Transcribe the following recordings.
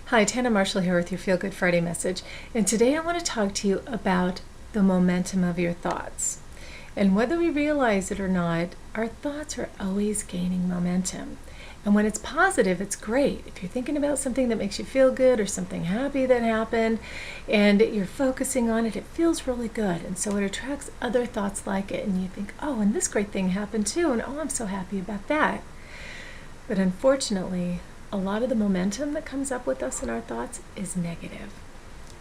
Hi, Tanna Marshall here with your Feel Good Friday message. And today I want to talk to you about the momentum of your thoughts. And whether we realize it or not, our thoughts are always gaining momentum. And when it's positive, it's great. If you're thinking about something that makes you feel good or something happy that happened and you're focusing on it, it feels really good. And so it attracts other thoughts like it. And you think, oh, and this great thing happened too. And oh, I'm so happy about that. But unfortunately, a lot of the momentum that comes up with us in our thoughts is negative.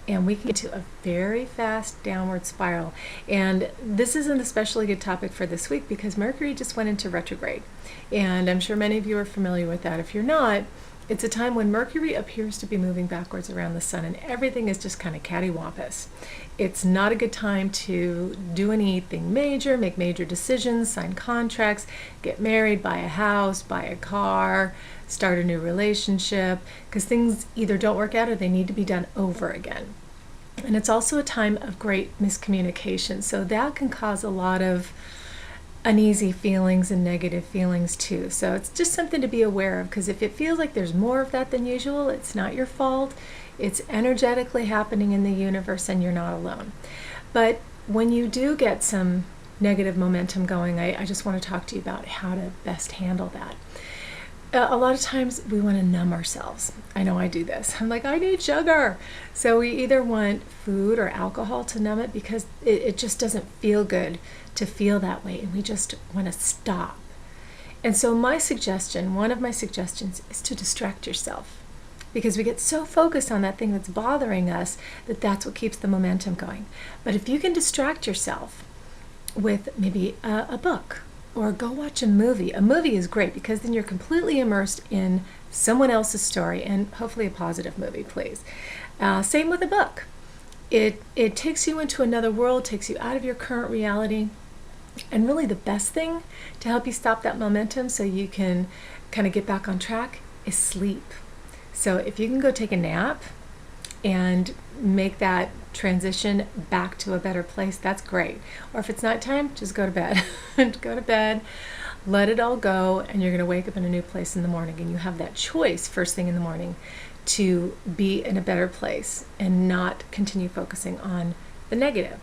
And we can get to a very fast downward spiral. And this is an especially good topic for this week because Mercury just went into retrograde. And I'm sure many of you are familiar with that. If you're not, it's a time when Mercury appears to be moving backwards around the sun and everything is just kind of cattywampus. It's not a good time to do anything major, make major decisions, sign contracts, get married, buy a house, buy a car, start a new relationship, because things either don't work out or they need to be done over again. And it's also a time of great miscommunication, so that can cause a lot of uneasy feelings and negative feelings too. So it's just something to be aware of, because if it feels like there's more of that than usual, it's not your fault. It's energetically happening in the universe and you're not alone. But when you do get some negative momentum going, I just want to talk to you about how to best handle that. A lot of times we want to numb ourselves. I know I do this. I'm like, I need sugar. So we either want food or alcohol to numb it because it just doesn't feel good to feel that way, and we just want to stop. And so one of my suggestions is to distract yourself, because we get so focused on that thing that's bothering us that that's what keeps the momentum going. But if you can distract yourself with maybe a book, or go watch a movie. A movie is great because then you're completely immersed in someone else's story, and hopefully a positive movie, please. Same with a book. It takes you into another world, takes you out of your current reality. And really the best thing to help you stop that momentum so you can kind of get back on track is sleep. So if you can go take a nap and make that transition back to a better place, that's great. Or if it's nighttime, just go to bed. Go to bed, let it all go, and you're going to wake up in a new place in the morning. And you have that choice first thing in the morning to be in a better place and not continue focusing on the negative.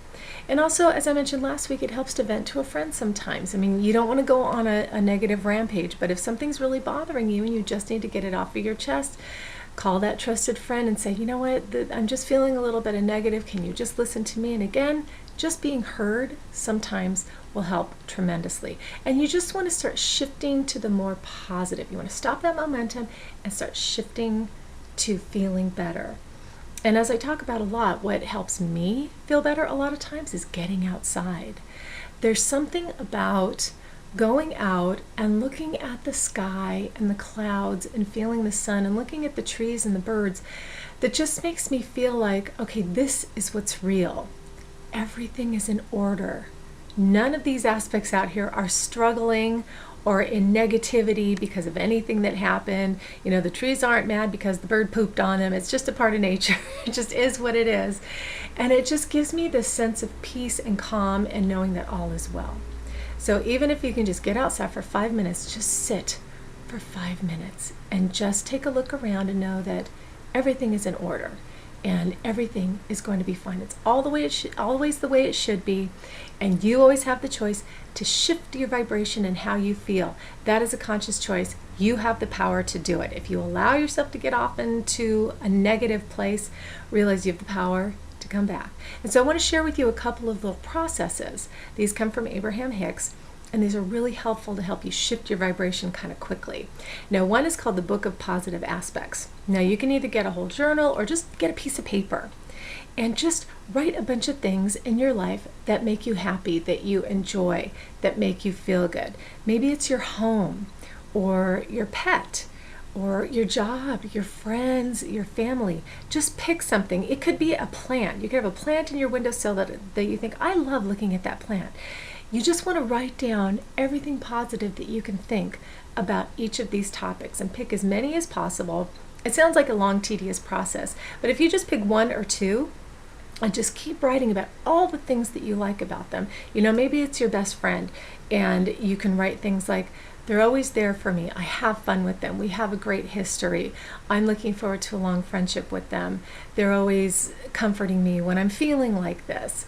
And also, as I mentioned last week, it helps to vent to a friend sometimes. I mean, you don't want to go on a negative rampage, but if something's really bothering you and you just need to get it off of your chest, call that trusted friend and say, you know what, I'm just feeling a little bit of negative. Can you just listen to me? And again, just being heard sometimes will help tremendously. And you just want to start shifting to the more positive. You want to stop that momentum and start shifting to feeling better. And as I talk about a lot, what helps me feel better a lot of times is getting outside. There's something about going out and looking at the sky and the clouds and feeling the sun and looking at the trees and the birds that just makes me feel like, okay, this is what's real. Everything is in order. None of these aspects out here are struggling or in negativity because of anything that happened. You know, the trees aren't mad because the bird pooped on them. It's just a part of nature. It just is what it is. And it just gives me this sense of peace and calm and knowing that all is well. So even if you can just get outside for 5 minutes, just sit for 5 minutes and just take a look around and know that everything is in order and everything is going to be fine. It's all the way always the way it should be, and you always have the choice to shift your vibration and how you feel. That is a conscious choice. You have the power to do it. If you allow yourself to get off into a negative place, realize you have the power to come back. And so I want to share with you a couple of little processes. These come from Abraham Hicks, and these are really helpful to help you shift your vibration kind of quickly. Now, one is called the Book of Positive Aspects. Now, you can either get a whole journal or just get a piece of paper and just write a bunch of things in your life that make you happy, that you enjoy, that make you feel good. Maybe it's your home or your pet or your job, your friends, your family. Just pick something. It could be a plant. You could have a plant in your windowsill that you think, I love looking at that plant. You just want to write down everything positive that you can think about each of these topics and pick as many as possible. It sounds like a long, tedious process, but if you just pick one or two and just keep writing about all the things that you like about them. You know, maybe it's your best friend and you can write things like, They're always there for me. I have fun with them. We have a great history. I'm looking forward to a long friendship with them. They're always comforting me when I'm feeling like this.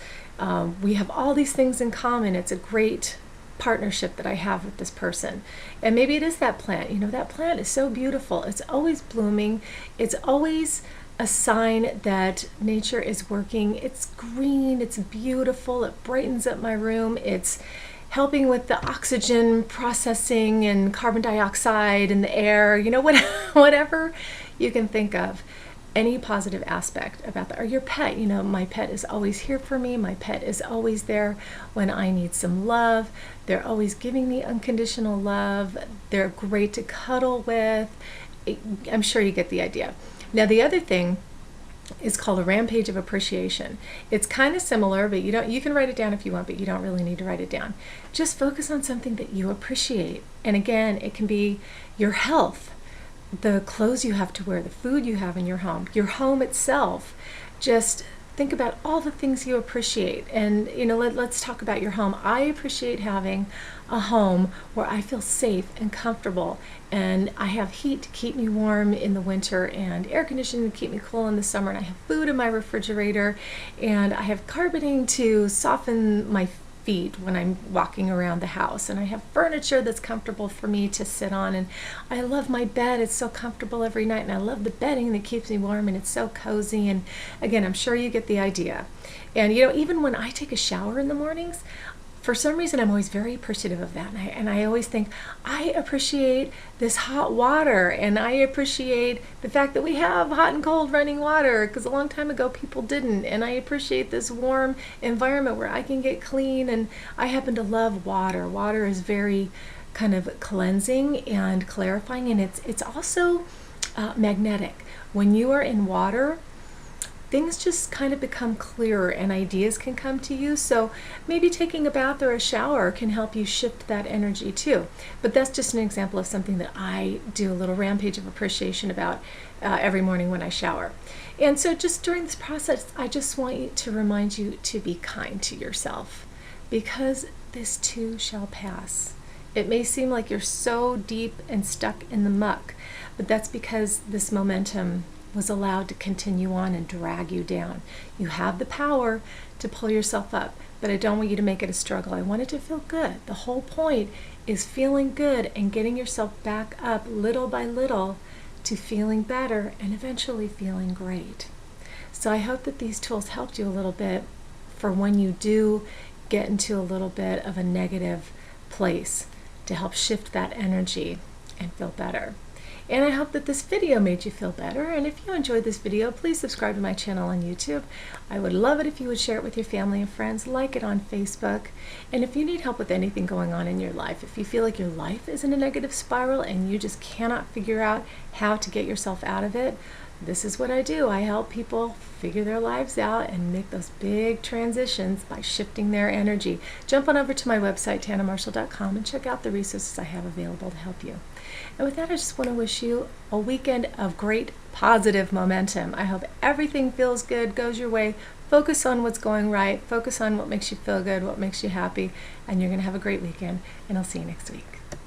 We have all these things in common. It's a great partnership that I have with this person. And maybe it is that plant. You know, that plant is so beautiful. It's always blooming. It's always a sign that nature is working. It's green. It's beautiful. It brightens up my room. It's helping with the oxygen processing and carbon dioxide in the air, you know, whatever you can think of. Any positive aspect about that. Or your pet, you know, my pet is always here for me. My pet is always there when I need some love. They're always giving me unconditional love. They're great to cuddle with. I'm sure you get the idea. Now, the other thing is called a rampage of appreciation. It's kind of similar, but you can write it down if you want, but you don't really need to write it down. Just focus on something that you appreciate. And again, it can be your health, the clothes you have to wear, the food you have in your home itself. Just think about all the things you appreciate. And, you know, let's talk about your home. I appreciate having a home where I feel safe and comfortable, and I have heat to keep me warm in the winter and air conditioning to keep me cool in the summer, and I have food in my refrigerator, and I have carpeting to soften my feet when I'm walking around the house, and I have furniture that's comfortable for me to sit on, and I love my bed. It's so comfortable every night, and I love the bedding that keeps me warm, and it's so cozy. And again, I'm sure you get the idea. And you know, even when I take a shower in the mornings, for some reason, I'm always very appreciative of that. And I always think, I appreciate this hot water, and I appreciate the fact that we have hot and cold running water, because a long time ago people didn't. And I appreciate this warm environment where I can get clean, and I happen to love water. Water is very kind of cleansing and clarifying, and it's also magnetic. When you are in water, things just kind of become clearer and ideas can come to you. So maybe taking a bath or a shower can help you shift that energy too. But that's just an example of something that I do a little rampage of appreciation about every morning when I shower. And so just during this process, I just want to remind you to be kind to yourself, because this too shall pass. It may seem like you're so deep and stuck in the muck, but that's because this momentum was allowed to continue on and drag you down. You have the power to pull yourself up, but I don't want you to make it a struggle. I want it to feel good. The whole point is feeling good and getting yourself back up little by little to feeling better and eventually feeling great. So I hope that these tools helped you a little bit for when you do get into a little bit of a negative place, to help shift that energy and feel better. And I hope that this video made you feel better. And if you enjoyed this video, please subscribe to my channel on YouTube. I would love it if you would share it with your family and friends, like it on Facebook. And if you need help with anything going on in your life, if you feel like your life is in a negative spiral and you just cannot figure out how to get yourself out of it, this is what I do. I help people figure their lives out and make those big transitions by shifting their energy. Jump on over to my website, tannamarshall.com, and check out the resources I have available to help you. And with that, I just want to wish you a weekend of great positive momentum. I hope everything feels good, goes your way. Focus on what's going right. Focus on what makes you feel good, what makes you happy, and you're going to have a great weekend. And I'll see you next week.